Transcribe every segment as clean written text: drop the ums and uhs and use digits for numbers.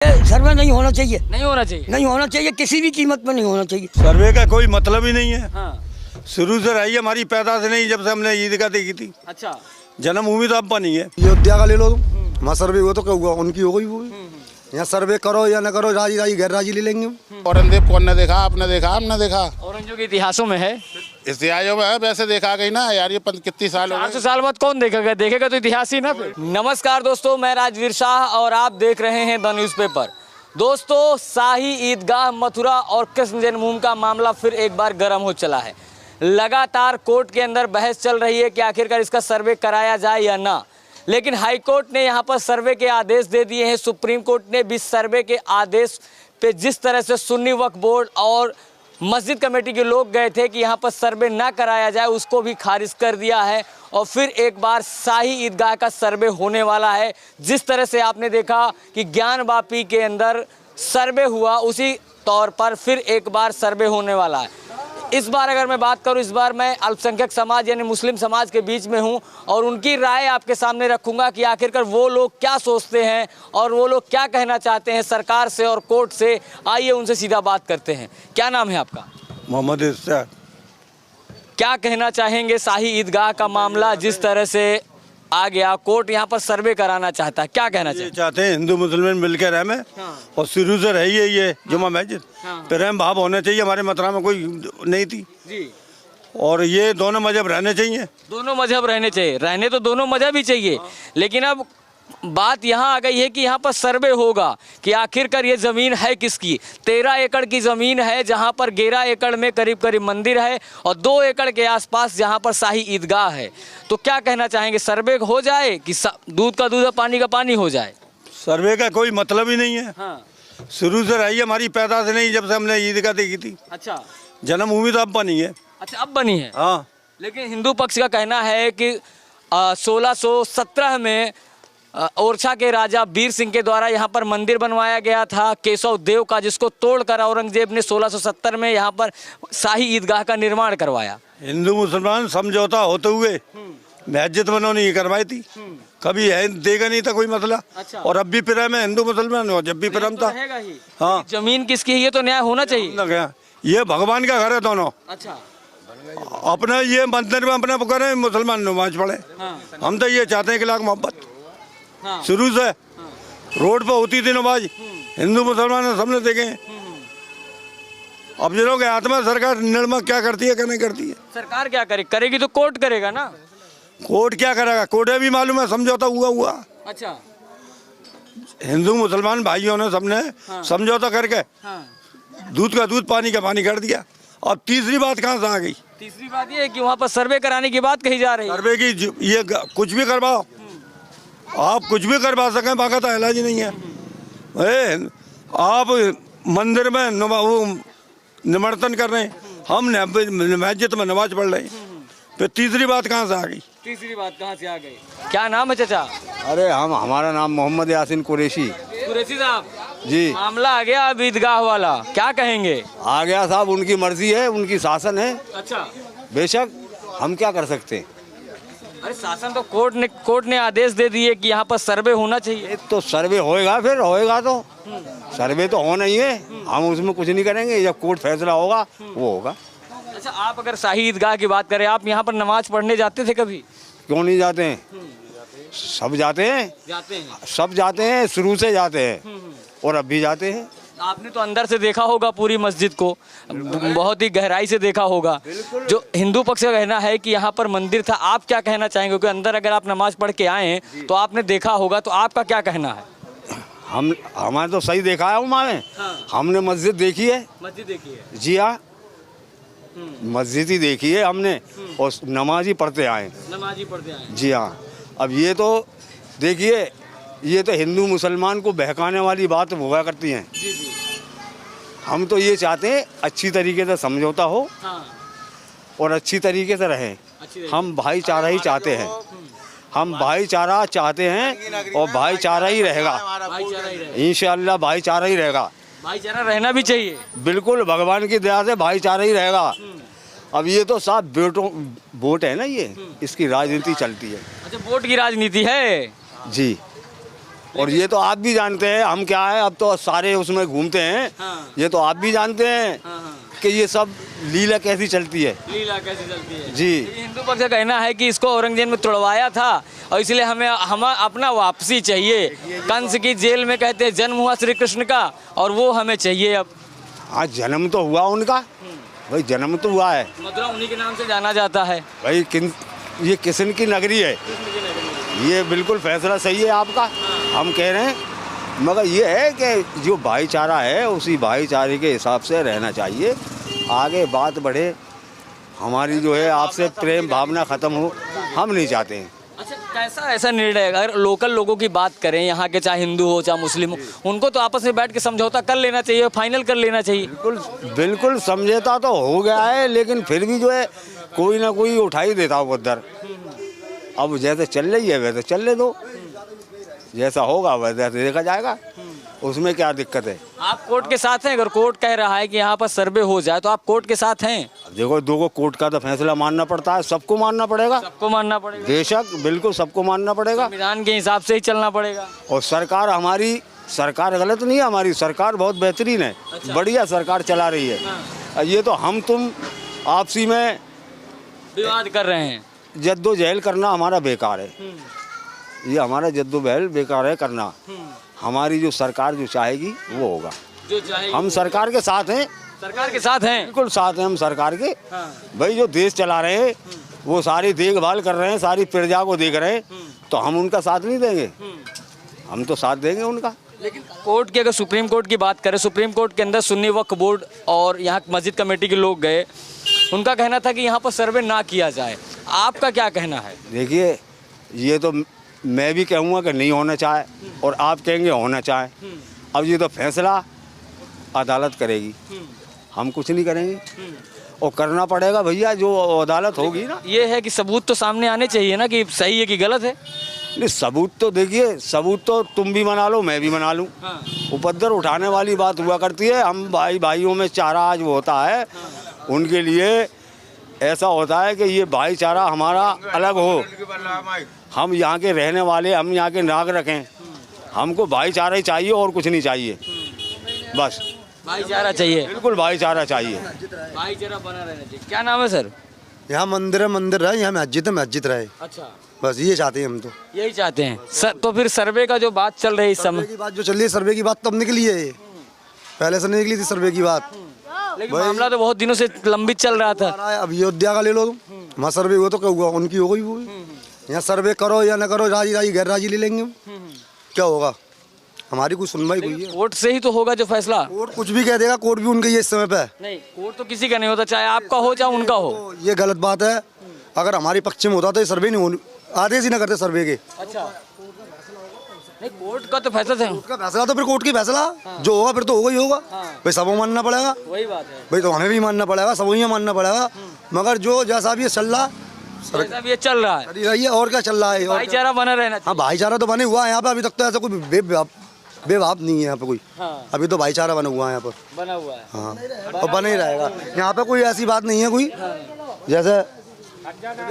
सर्वे नहीं होना चाहिए, नहीं होना चाहिए। नहीं होना चाहिए, किसी भी कीमत में नहीं होना चाहिए। सर्वे का कोई मतलब ही नहीं है। हाँ। शुरू से रही हमारी पैदा से नहीं, जब से हमने ईदगाह देखी थी। अच्छा। जन्मभूमि तो अब बनी है। अयोध्या का ले लो तुम, वहाँ सर्वे हुआ तो क्या हुआ, उनकी हो गई वो। यहाँ सर्वे करो या न करो, राजी राजी गैर राजी ले लेंगे। औरंगजेब कौन ने देखा, आपने देखा, हमने देखा। औरंगजेब के इतिहासों में है, इतिहासों में है, वैसे देखा गई ना यार, ये कितनी साल हो 400 गए। साल बाद कौन देखेगा, देखेगा तो इतिहास ही ना फिर। नमस्कार दोस्तों, मैं राजवीर शाह और आप देख रहे हैं द न्यूज़पेपर। दोस्तों, शाही ईदगाह मथुरा और कृष्ण जन्मभूमि का मामला फिर एक बार गर्म हो चला है। लगातार कोर्ट के अंदर बहस चल रही है कि आखिरकार इसका सर्वे कराया जाए या ना, लेकिन हाई कोर्ट ने यहाँ पर सर्वे के आदेश दे दिए हैं। सुप्रीम कोर्ट ने भी सर्वे के आदेश पे जिस तरह से सुन्नी वक्फ बोर्ड और मस्जिद कमेटी के लोग गए थे कि यहाँ पर सर्वे ना कराया जाए, उसको भी खारिज कर दिया है। और फिर एक बार शाही ईदगाह का सर्वे होने वाला है। जिस तरह से आपने देखा कि ज्ञान वापी के अंदर सर्वे हुआ, उसी तौर पर फिर एक बार सर्वे होने वाला है। इस बार अगर मैं बात करूं, इस बार मैं अल्पसंख्यक समाज यानी मुस्लिम समाज के बीच में हूं और उनकी राय आपके सामने रखूंगा कि आखिरकार वो लोग क्या सोचते हैं और वो लोग क्या कहना चाहते हैं सरकार से और कोर्ट से। आइए उनसे सीधा बात करते हैं। क्या नाम है आपका? मोहम्मद इर्शाद। क्या कहना चाहेंगे? शाही ईदगाह का मामला जिस तरह से आ गया, कोर्ट यहाँ पर सर्वे कराना चाहता है, क्या कहना ये चाहिए? चाहते हैं हिंदू मुसलमान मिलकर रहें। हाँ। और शुरू से रही है ये जुमा मस्जिद। हाँ। प्रेम भाव होना चाहिए, हमारे मथुरा में कोई नहीं थी। जी। और ये दोनों मजहब रहने चाहिए। दोनों मजहब रहने चाहिए, रहने तो दोनों मजहब ही चाहिए। लेकिन अब बात यहाँ आ गई है कि यहाँ पर सर्वे होगा कि आखिरकार ये ज़मीन है किसकी। 13 एकड़ की ज़मीन है, जहाँ पर 11 एकड़ में करीब करीब मंदिर है और 2 एकड़ के आसपास जहाँ पर शाही ईदगाह है। तो क्या कहना चाहेंगे, सर्वे हो जाए कि दूध का दूध और पानी का पानी हो जाए? सर्वे का कोई मतलब ही नहीं है। हाँ। शुरू से रही हमारी पैदा से नहीं, जब से हमने ईदगाह देखी थी। अच्छा। जन्मभूमि तो अब बनी है। अच्छा, अब बनी है। हाँ। लेकिन हिंदू पक्ष का कहना है कि 1617 में ओरछा के राजा वीर सिंह के द्वारा यहाँ पर मंदिर बनवाया गया था केशव देव का, जिसको तोड़कर औरंगजेब ने 1670 में यहाँ पर शाही ईदगाह का निर्माण करवाया। हिंदू मुसलमान समझौता होते हुए मस्जिद बनवानी ही करवाई थी। कभी है देगा नहीं था कोई मसला। अच्छा। और अब भी प्रेम है हिंदू मुसलमान हो, जब भी प्रेम था। हाँ। जमीन किसकी है ये तो न्याय होना चाहिए। ये भगवान का घर है दोनों। अच्छा। अपना ये मंदिर में अपना करें, मुसलमान नमाज पढ़े। हाँ। हम तो ये चाहते हैं कि लाख मोहब्बत। हाँ। शुरू से रोड पर होती थी नमाज, हिंदू मुसलमान सबने देखे हैं। अब जिनों के हाथ में सरकार निर्णय क्या करती है क्या नहीं करती है। सरकार क्या करेगी तो कोर्ट करेगा ना। कोर्ट क्या करेगा, कोर्ट भी मालूम है समझौता हुआ। अच्छा। हिंदू मुसलमान भाइयों ने सबने समझौता करके दूध का दूध पानी का पानी कर दिया। अब तीसरी बात कहाँ से आ गई? तीसरी बात ये है कि वहाँ पर सर्वे कराने की बात कही जा रही है। सर्वे की ये कुछ भी करवाओ, आप कुछ भी करवा सकें, बाका तो इलाज नहीं है। आप मंदिर में वो निमंत्रण कर रहे हैं, हम मस्जिद में नमाज पढ़ रहे हैं। फिर तीसरी बात कहाँ से आ गई? तीसरी बात कहाँ से आ गई? क्या नाम है चाचा? अरे हमारा नाम मोहम्मद यासीन कुरैशी। कुरैशी साहब जी। मामला आ गया अब ईदगाह वाला, क्या कहेंगे? आ गया साहब, उनकी मर्जी है, उनकी शासन है। अच्छा। बेशक, हम क्या कर सकते हैं। अरे शासन तो कोर्ट ने आदेश दे दिए कि यहाँ पर सर्वे होना चाहिए। तो सर्वे होएगा, फिर होएगा तो सर्वे तो होना ही है, हम उसमें कुछ नहीं करेंगे। जब कोर्ट फैसला होगा वो होगा। अच्छा, आप अगर शाही ईदगाह की बात करें, आप यहाँ पर नमाज पढ़ने जाते थे कभी? क्यों नहीं जाते हैं, सब जाते हैं। जाते हैं। सब जाते हैं, शुरू से जाते हैं और अब भी जाते हैं। आपने तो अंदर से देखा होगा पूरी मस्जिद को, बहुत ही गहराई से देखा होगा। जो हिंदू पक्ष का कहना है कि यहाँ पर मंदिर था, आप क्या कहना चाहेंगे? क्योंकि अंदर अगर आप नमाज पढ़ के आए हैं तो आपने देखा होगा, तो आपका क्या कहना है? हमारे तो सही देखा है हमारे। हमने मस्जिद देखी है। मस्जिद देखी है? जी हाँ, मस्जिद ही देखी है हमने और नमाज ही पढ़ते आए। नमाज ही पढ़ते आए। जी हाँ। अब ये तो देखिए, ये तो हिंदू मुसलमान को बहकाने वाली बात हुआ करती हैं। जी जी। हम तो ये चाहते हैं अच्छी तरीके से समझौता हो और अच्छी तरीके से रहें। हम भाईचारा ही चाहते हैं, हम भाईचारा चाहते हैं और भाईचारा ही रहेगा। इंशाअल्लाह भाईचारा ही रहेगा। भाईचारा रहना भी चाहिए। बिल्कुल, भगवान की दया से भाईचारा ही रहेगा। अब ये तो साहब वोट है ना, ये इसकी राजनीति चलती है। अच्छा, वोट की राजनीति है जी। और ये तो आप भी जानते हैं, हम क्या है अब तो सारे उसमें घूमते हैं। हाँ। ये तो आप भी जानते हैं कि ये सब लीला कैसी चलती है। लीला कैसे चलती है जी। ये हिंदू पक्ष का कहना है कि इसको औरंगजेब ने तुड़वाया था और इसलिए हम अपना वापसी चाहिए। कंस की जेल में कहते हैं जन्म हुआ श्री कृष्ण का और वो हमें चाहिए अब। हाँ, जन्म तो हुआ उनका भाई, जन्म तो हुआ है मथुरा उन्हीं के नाम से जाना जाता है। भाई। ये किशन की नगरी है, ये बिल्कुल फैसला सही है आपका। हम कह रहे हैं, मगर ये है कि जो भाईचारा है उसी भाईचारे के हिसाब से रहना चाहिए, आगे बात बढ़े। हमारी जो है आपसे प्रेम भावना ख़त्म हो, हम नहीं चाहते हैं। अच्छा, कैसा ऐसा निर्णय है? अगर लोकल लोगों की बात करें, यहाँ के चाहे हिंदू हो चाहे मुस्लिम हो, उनको तो आपस में बैठ के समझौता कर लेना चाहिए, फाइनल कर लेना चाहिए। बिल्कुल समझौता तो हो गया है, लेकिन फिर भी जो है कोई ना कोई उठा ही देता हो उधर। अब जैसे चल रही है वैसे चलने दो, जैसा होगा वैसे देखा जाएगा, उसमें क्या दिक्कत है। आप कोर्ट के साथ हैं? अगर कोर्ट कह रहा है कि यहाँ पर सर्वे हो जाए तो आप कोर्ट के साथ हैं? देखो, दो को कोर्ट का तो फैसला मानना पड़ता है, सबको मानना पड़ेगा। सबको मानना पड़ेगा, बेशक, बिल्कुल सबको मानना पड़ेगा। संविधान के हिसाब से ही चलना पड़ेगा। और सरकार हमारी, सरकार गलत नहीं है, हमारी सरकार बहुत बेहतरीन है। बढ़िया सरकार चला रही है। ये तो हम तुम आपसी में विवाद कर रहे हैं। जद्दोजहद करना हमारा बेकार है। ये हमारा जद्दोजहद बेकार है करना। हमारी जो सरकार जो चाहेगी वो होगा। जो चाहे हम सरकार के साथ हैं, सरकार के साथ हैं। बिल्कुल साथ हैं हम सरकार के। भाई, जो देश चला रहे हैं वो सारी देखभाल कर रहे हैं, सारी प्रजा को देख रहे हैं, तो हम उनका साथ नहीं देंगे? हम तो साथ देंगे उनका। लेकिन कोर्ट की, अगर सुप्रीम कोर्ट की बात करें, सुप्रीम कोर्ट के अंदर सुन्नी वक्फ बोर्ड और यहाँ मस्जिद कमेटी के लोग गए, उनका कहना था कि यहाँ पर सर्वे ना किया जाए। आपका क्या कहना है? देखिए, ये तो मैं भी कहूँगा कि नहीं होना चाहे और आप कहेंगे होना चाहे। अब ये तो फैसला अदालत करेगी, हम कुछ नहीं करेंगे। और करना पड़ेगा भैया, जो अदालत होगी ना। ये है कि सबूत तो सामने आने चाहिए ना कि सही है कि गलत है। नहीं, सबूत तो देखिए, सबूत तो तुम भी मना लो, मैं भी मना लूँ। उपद्रव उठाने वाली बात हुआ करती है। हम भाइयों में चारा आज वो होता है, उनके लिए ऐसा होता है कि ये भाईचारा हमारा अलग हो। हम यहाँ के रहने वाले, हम यहाँ के नागरिक रखें, हमको भाईचारा ही चाहिए और कुछ नहीं चाहिए। बस भाईचारा चाहिए, बिल्कुल भाईचारा चाहिए। भाईचारा बना रहना चाहिए। क्या नाम है सर? यहाँ मंदिर है, मंदिर रहे, यहाँ मस्जिद रहे। अच्छा, बस ये चाहते हैं हम तो। यही चाहते हैं सर। तो फिर सर्वे का जो बात चल रही है इस समय, सर्वे की बात जो चल रही है, सर्वे की बात तब निकली है, ये पहले से नहीं निकली थी सर्वे की बात। लेकिन मामला तो बहुत दिनों से लंबित चल रहा था। अब अयोध्या का ले लो तुम, वहाँ सर्वे हुआ तो क्या हुआ, उनकी हो गई वो। यहाँ सर्वे करो या ना करो, राजी गैर राजी ले लेंगे, क्या होगा? हमारी कुछ सुनवाई हुई है? कोर्ट से ही तो होगा जो फैसला। कोर्ट कुछ भी कह देगा, कोर्ट भी उनके ही इस समय पे। नहीं, कोर्ट तो किसी का नहीं होता, चाहे आपका हो चाहे उनका हो। तो ये गलत बात है। अगर हमारे पक्ष में होता तो ये सर्वे नहीं हो, आदेश ही ना करते सर्वे के। अच्छा, नहीं, कोर्ट का तो फैसला है। उसका फैसला तो फिर कोर्ट की फैसला जो होगा फिर तो होगा ही होगा। भाई सबको मानना पड़ेगा, वही बात है भाई तो हमें भी मानना पड़ेगा, सबको ही मानना पड़ेगा। मगर जो जैसा भी ये चल रहा जैसा भी ये चल रहा है, चली रही है, और क्या चल रहा है? और भाईचारा बना रहना हाँ, चाहिए। भाईचारा तो बने हुआ है यहाँ पे। अभी तक तो ऐसा कोई बेभाव नहीं है यहाँ पे कोई। अभी तो भाईचारा बना हुआ है यहाँ पर। बना हुआ है, हाँ, और बने ही रहेगा। यहाँ पे कोई ऐसी बात नहीं है कोई जैसे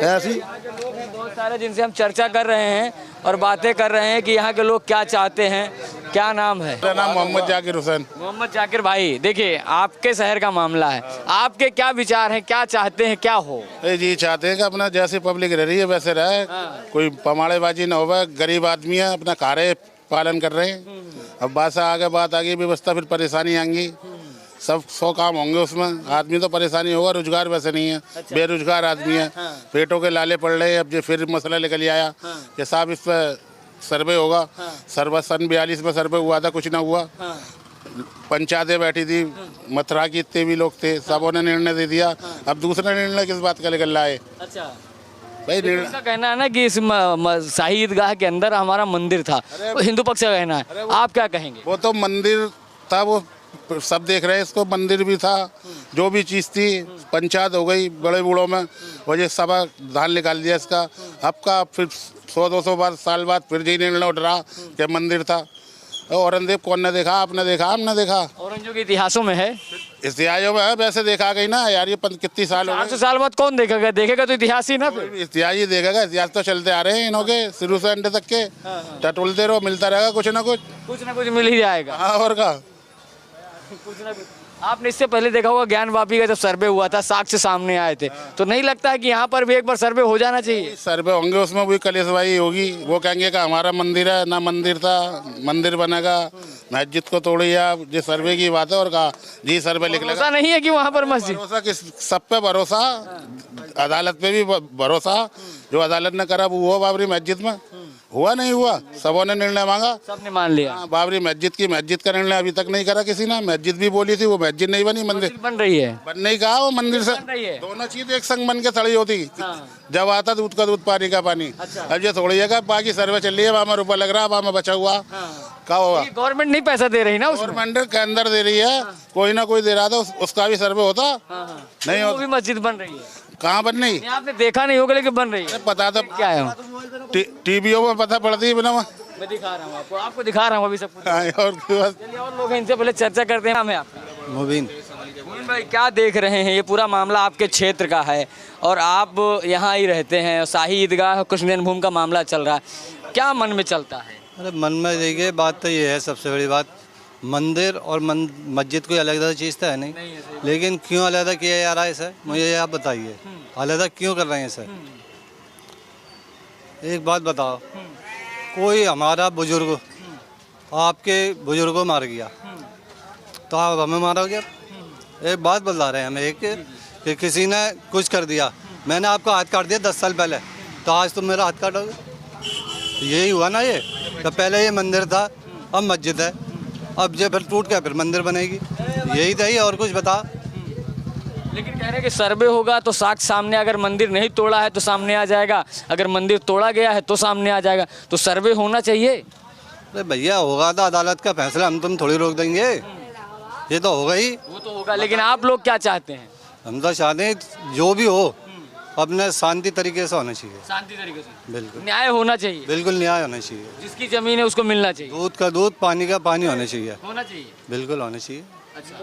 ऐसी। बहुत सारे जिनसे हम चर्चा कर रहे हैं और बातें कर रहे हैं कि यहाँ के लोग क्या चाहते हैं। क्या नाम है? मेरा नाम मोहम्मद जाकिर हुसैन। मोहम्मद जाकिर भाई, देखिए आपके शहर का मामला है, आपके क्या विचार हैं, क्या चाहते हैं, क्या हो? जी चाहते हैं कि अपना जैसे पब्लिक रह रही है वैसे रहे, कोई पमाड़ेबाजी ना हो। गरीब आदमी है, अपना कार्य पालन कर रहे हैं। अब बात आ गई व्यवस्था, फिर परेशानी आएंगी, सब 100 काम होंगे उसमें। आदमी तो परेशानी होगा, रोजगार वैसे नहीं है। अच्छा। बेरोजगार आदमी है, पेटों के लाले पड़ रहे हैं। अब जो फिर मसला निकल आया कि साहब इस पर सर्वे होगा। सर्वे सन 42 में सर्वे हुआ था, कुछ ना हुआ। पंचायतें बैठी थी, मथुरा की इतने भी लोग थे, सबों ने निर्णय दे दिया। अब दूसरा निर्णय किस बात का निकल रहा है? अच्छा भाई, का कहना है ना कि इस शाही ईदगाह के अंदर हमारा मंदिर था, हिंदू पक्ष का कहना है, आप क्या कहेंगे? वो तो मंदिर था, वो सब देख रहे हैं इसको। मंदिर भी था, जो भी चीज़ थी, पंचायत हो गई बड़े बूढ़ों में, वजह सभा धान निकाल दिया इसका। अब का फिर 100-200 साल बाद फिर यही निर्णय उठ रहा कि मंदिर था। औरंगजेब कौन ने देखा? आपने देखा? हमने देखा। औरंगजेब के इतिहासों में है। इतिहासों में है, वैसे देखा गई ना यार, ये कितनी साल हो 400 गए। साल बाद कौन देखेगा? देखेगा तो इतिहास ही ना फिर। इतिहास ही देखेगा, इतिहास तो चलते आ रहे हैं इन्हों के शुरू से अंत तक के। टटोलते रहो, मिलता रहेगा कुछ ना कुछ मिल ही जाएगा। हाँ, और का कुछ ना कुछ। आपने इससे पहले देखा होगा ज्ञान वापी का जब सर्वे हुआ था, साक्ष्य सामने आए थे, तो नहीं लगता है कि यहाँ पर भी एक बार सर्वे हो जाना चाहिए? सर्वे होंगे, उसमें भी कलेशवाही होगी। वो कहेंगे कि हमारा मंदिर है ना, मंदिर था, मंदिर बनेगा, मस्जिद को तोड़ी आप, ये सर्वे की बात है। और कहा जी सर्वे लिख भरोसा लेगा। नहीं है कि वहाँ पर मस्जिद? भरोसा किस, सब पे भरोसा, अदालत पे भी भरोसा। जो अदालत ने करा वो हुआ बाबरी मस्जिद में, हुआ नहीं हुआ, सबों ने निर्णय मांगा, सबने मान लिया। हाँ, बाबरी मस्जिद का निर्णय अभी तक नहीं करा किसी ने। मस्जिद भी बोली थी, वो मस्जिद नहीं बनी, मंदिर बन रही है। बन नहीं कहा, वो मंदिर से बन रही है। दोनों चीज एक संग बन के खड़ी होती। जब आता दूध का दूध, पानी का पानी। अब ये थोड़ी है बाकी सर्वे चल रही है, वहाँ में रुपया लग रहा है, वहाँ में बचा हुआ क्या होगा? गवर्नमेंट नहीं पैसा दे रही ना उसमें। गवर्नमेंट के अंदर दे रही है, कोई ना कोई दे रहा था, उसका भी सर्वे होता नहीं वो होता। भी मस्जिद बन रही है। कहाँ बन नहीं, आपने देखा नहीं होगा लेकिन बन रही है। पता तो क्या है? टीवीओ में पता पड़ती है बिना। मैं दिखा रहा हूँ आपको दिखा रहा हूँ अभी सब कुछ। हाँ, और बस। चलिए और लोग हैं, इनसे पहले चर्चा करते हैं। नाम है आपका? मुबीन। मोहन भाई, क्या देख रहे हैं? ये पूरा मामला आपके क्षेत्र का है और आप यहाँ ही रहते हैं। शाही ईदगाह कृष्ण जन्मभूमि का मामला चल रहा है, क्या मन में चलता है? अरे मन में देखिए, बात तो ये है, सबसे बड़ी बात, मंदिर और मस्जिद कोई अलग चीज़ तो है नहीं, लेकिन क्यों अलग किया जा रहा है सर? मुझे आप बताइए, अलग क्यों कर रहे हैं सर? एक बात बताओ, कोई हमारा बुजुर्ग आपके बुजुर्ग को मार गया तो आप हमें मारोगे? एक बात बता रहे हैं हमें, एक कि किसी ने कुछ कर दिया, मैंने आपका हाथ काट दिया 10 साल पहले, तो आज तुम मेरा हाथ काटोगे? यही हुआ ना ये। तो पहले ये मंदिर था, अब मस्जिद है, अब जो फिर टूट के फिर मंदिर बनेगी, यही तो है, और कुछ बता। लेकिन कह रहे हैं कि सर्वे होगा तो साक्ष्य सामने, अगर मंदिर नहीं तोड़ा है तो सामने आ जाएगा, अगर मंदिर तोड़ा गया है तो सामने आ जाएगा, तो सर्वे होना चाहिए। अरे भैया, होगा तो अदालत का फैसला, हम तुम थोड़ी रोक देंगे, ये तो होगा ही। वो तो होगा, लेकिन आप लोग क्या चाहते हैं? हम तो चाहते हैं जो भी हो अपने शांति तरीके से होना चाहिए, शांति तरीके से, बिल्कुल न्याय होना चाहिए, बिल्कुल न्याय होना चाहिए, जिसकी जमीन है उसको मिलना चाहिए, दूध का दूध, पानी का पानी होना चाहिए, होना चाहिए, बिल्कुल होना चाहिए। अच्छा,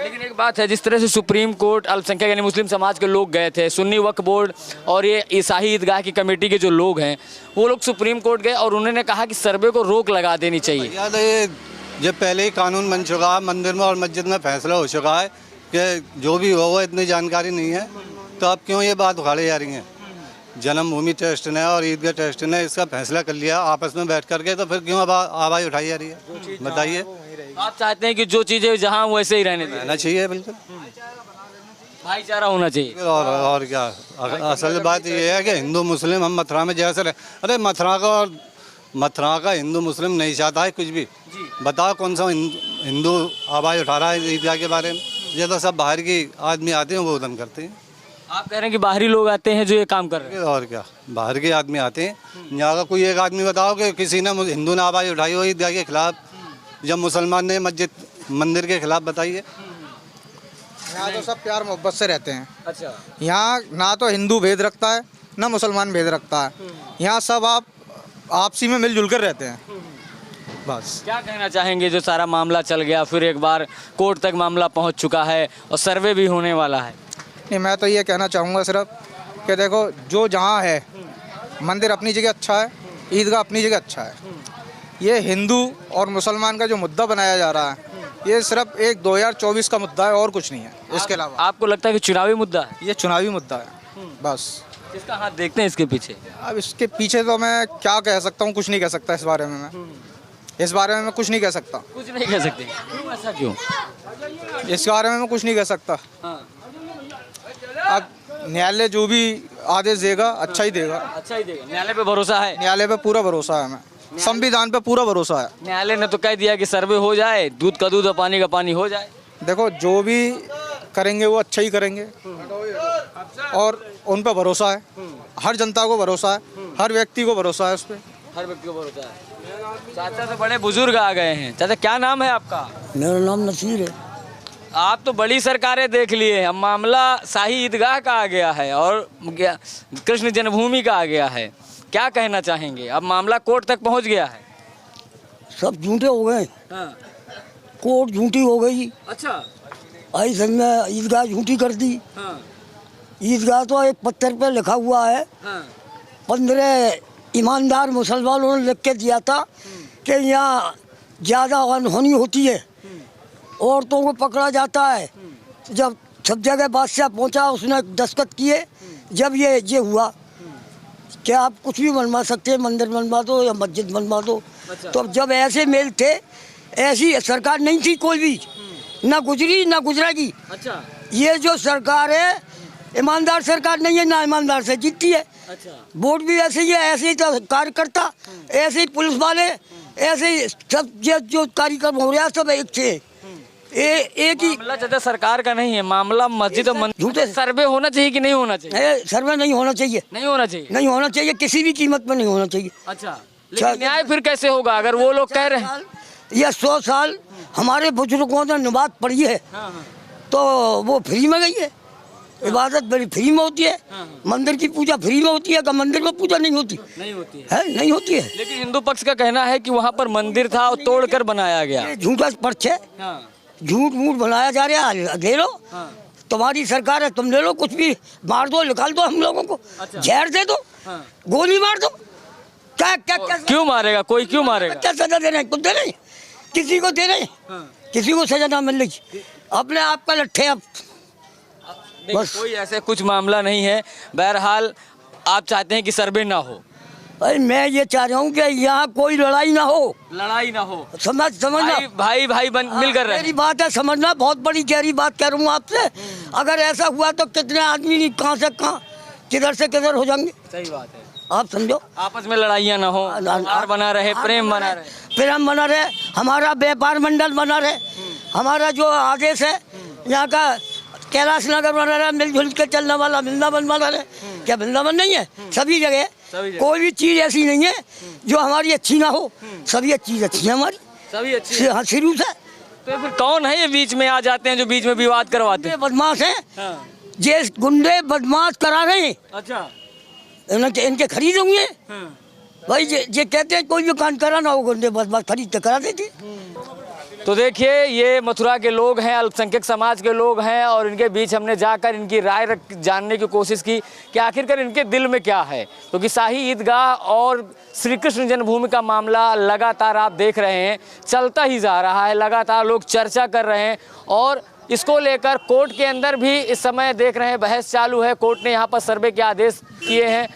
लेकिन एक बात है, जिस तरह से सुप्रीम कोर्ट अल्पसंख्यक यानी मुस्लिम समाज के लोग गए थे, सुन्नी वक्फ बोर्ड और ये शाही ईदगाह की कमेटी के जो लोग हैं, वो लोग सुप्रीम कोर्ट गए और उन्होंने कहा कि सर्वे को रोक लगा देनी चाहिए। याद है, ये जब पहले ही कानून बन चुका है, मंदिर में और मस्जिद में फैसला हो चुका है कि जो भी हो वो इतनी जानकारी नहीं है, तो अब क्यों ये बात उखाड़ी जा रही है? जन्मभूमि ट्रस्ट ने और ईदगाह ट्रस्ट ने इसका फैसला कर लिया आपस में बैठ करके, तो फिर क्यों आवाज़ उठाई जा रही है? बताइए। आप चाहते हैं कि जो चीज़ें जहाँ वैसे ही रहने दें, रहना चाहिए, बिल्कुल भाईचारा होना चाहिए। और क्या, असल बात ये है कि हिंदू मुस्लिम हम मथुरा में जैसे रहे, अरे मथुरा का हिंदू मुस्लिम नहीं चाहता है कुछ भी। बताओ कौन सा हिंदू आवाज़ उठा रहा है ईदगाह के बारे में? ये तो सब बाहर की आदमी आते हैं, वो उदन करते हैं। आप कह रहे हैं कि बाहरी लोग आते हैं जो ये काम कर रहे हैं? और क्या, बाहर के आदमी आते हैं। यहाँ का कोई एक आदमी बताओ कि किसी ने हिंदू ने आवाज़ उठाई हो ईदगाह के खिलाफ, जब मुसलमान ने मस्जिद मंदिर के खिलाफ? बताइए। यहाँ तो सब प्यार मोहब्बत से रहते हैं। अच्छा, यहाँ ना तो हिंदू भेद रखता है ना मुसलमान भेद रखता है। यहाँ सब आप आपसी में मिलजुल कर रहते हैं, बस। क्या कहना चाहेंगे? जो सारा मामला चल गया, फिर एक बार कोर्ट तक मामला पहुंच चुका है और सर्वे भी होने वाला है। नहीं, मैं तो ये कहना चाहूँगा सिर्फ कि देखो, जो जहाँ है, मंदिर अपनी जगह अच्छा है, ईदगाह अपनी जगह अच्छा है। ये हिंदू और मुसलमान का जो मुद्दा बनाया जा रहा है, ये सिर्फ एक 2024 का मुद्दा है और कुछ नहीं है। इसके अलावा आपको लगता है कि चुनावी मुद्दा है? ये चुनावी मुद्दा है, बस। किसका हाथ देखते हैं इसके पीछे? अब इसके पीछे तो मैं क्या कह सकता हूँ, कुछ नहीं कह सकता इस बारे में। मैं इस बारे में मैं कुछ नहीं कह सकता। कुछ नहीं कह सकते? क्यों, ऐसा क्यों? इस बारे में मैं कुछ नहीं कह सकता। अब न्यायालय जो भी आदेश देगा अच्छा ही देगा। अच्छा ही देगा? न्यायालय पे भरोसा है? न्यायालय पे पूरा भरोसा है, हमें संविधान पे पूरा भरोसा है। न्यायालय ने तो कह दिया कि सर्वे हो जाए, दूध का दूध और पानी का पानी हो जाए। देखो, जो भी करेंगे वो अच्छा ही करेंगे और उन पे भरोसा है। हर जनता को भरोसा है, हर व्यक्ति को भरोसा है उस पर। हर व्यक्ति को भरोसा है। चाचा तो बड़े बुजुर्ग आ गए हैं। चाचा, क्या नाम है आपका? मेरा नाम नसीर है। आप तो बड़ी सरकारें देख लिए हैं, अब मामला शाही ईदगाह का आ गया है और कृष्ण जन्मभूमि का आ गया है, क्या कहना चाहेंगे? अब मामला कोर्ट तक पहुंच गया है। सब झूठे हो गए, हाँ। कोर्ट झूठी हो गई। अच्छा, ऐसे में ईदगाह झूठी कर दी। हाँ, ईदगाह तो एक पत्थर पे लिखा हुआ है, हाँ, 15 ईमानदार मुसलमानों ने लिख के दिया था कि यहाँ ज़्यादा अनहोनी होती है, औरतों को पकड़ा जाता है। जब सब जगह बादशाह पहुँचा, उसने दस्तखत किए। जब ये हुआ कि आप कुछ भी बनवा सकते हैं, मंदिर बनवा दो या मस्जिद बनवा दो। अच्छा। तो जब ऐसे मेल थे, ऐसी सरकार नहीं थी कोई भी, ना गुजरी ना गुजरेगी। अच्छा, ये जो सरकार है ईमानदार सरकार नहीं है, ना ईमानदार से जीतती है। अच्छा, वोट भी ऐसे ही है, ऐसे ही तो कार्यकर्ता, ऐसे ही पुलिस वाले, ऐसे ही सब ये जो कार्यक्रम हो रहा है सब एक थे। एक ही मामला ज्यादा सरकार का नहीं है, मामला मस्जिद और मंदिर। झूठे सर्वे होना चाहिए कि नहीं होना चाहिए? सर्वे नहीं होना चाहिए, नहीं होना चाहिए। नहीं होना चाहिए, किसी भी कीमत में नहीं होना चाहिए। अच्छा, लेकिन न्याय फिर कैसे होगा अगर वो लोग कह रहे हैं? यह 100 साल हमारे बुजुर्गों ने नमाज पढ़ी है, तो वो फ्री में गई है। इबादत बड़ी फ्री में होती है, मंदिर की पूजा फ्री में होती है। का मंदिर में पूजा नहीं होती? नहीं होती है। नहीं होती है। लेकिन हिंदू पक्ष का कहना है कि वहाँ पर मंदिर था और तोड़कर बनाया गया। ये झूठा पर्च है, झूठ मूठ बनाया जा रहा है। ले लो, तुम्हारी सरकार है, तुम ले लो, कुछ भी मार दो, निकाल दो हम लोगों को। अच्छा। जहर दे दो, गोली मार दो। क्या क्या क्या क्यों मारेगा कोई? क्यों मारेगा? क्या सजा दे रहे हैं? कुछ दे रहे हैं, किसी को दे रहे हैं, किसी को सजा ना मिल रही। अपने आप का लट्ठे अब बस कोई ऐसे कुछ मामला नहीं है। बहरहाल आप चाहते हैं कि सर्वे ना हो? भाई मैं ये चाह रहा हूँ कि यहाँ कोई लड़ाई ना हो, लड़ाई ना हो, समझना। भाई मिलकर रहे। मेरी बात है, समझना। बहुत बड़ी गहरी बात कह रहा हूँ आपसे। अगर ऐसा हुआ तो कितने आदमी नहीं, कहाँ से कहाँ, किधर से किधर हो जाएंगे। सही बात है, आप समझो। आपस में लड़ाइयाँ ना हो, प्यार बना रहे, प्रेम बना रहे, प्रेम बना रहे, हमारा व्यापार मंडल बना रहे, हमारा जो आदेश है यहाँ का कैलाश नगर बना रहा है, मिलजुल के चलने वाला वृंदावन बना रहे। क्या वृंदावन नहीं है? सभी जगह कोई भी चीज ऐसी नहीं है जो हमारी अच्छी ना हो। सभी चीज अच्छी है हमारी, सभी अच्छी। हाँ, शुरू से। तो फिर कौन है ये बीच में आ जाते हैं जो बीच में विवाद करवाते हैं? बदमाश हैं, ये गुंडे बदमाश करा रहे हैं। अच्छा, इनके खरीद होंगे भाई। ये कहते हैं कोई भी कांड करा ना हो, गुंडे बदमाश खरीद के करा देते। तो देखिए ये मथुरा के लोग हैं, अल्पसंख्यक समाज के लोग हैं, और इनके बीच हमने जाकर इनकी राय जानने की कोशिश की कि आखिरकार इनके दिल में क्या है। क्योंकि शाही ईदगाह और श्री कृष्ण जन्मभूमि का मामला लगातार आप देख रहे हैं चलता ही जा रहा है, लगातार लोग चर्चा कर रहे हैं, और इसको लेकर कोर्ट के अंदर भी इस समय देख रहे हैं बहस चालू है। कोर्ट ने यहाँ पर सर्वे के आदेश किए हैं,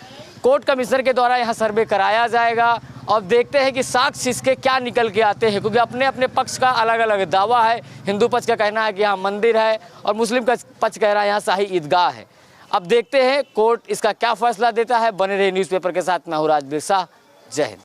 कोर्ट कमिश्नर के द्वारा यहाँ सर्वे कराया जाएगा। और देखते हैं कि साक्ष्य इसके क्या निकल के आते हैं, क्योंकि अपने अपने पक्ष का अलग अलग दावा है। हिंदू पक्ष का कहना है कि यहाँ मंदिर है, और मुस्लिम का पक्ष कह रहा है यहाँ शाही ईदगाह है। अब देखते हैं कोर्ट इसका क्या फैसला देता है। बने रहे न्यूज़पेपर के साथ, मैं हूँ राजवीर शाह। जय हिंद।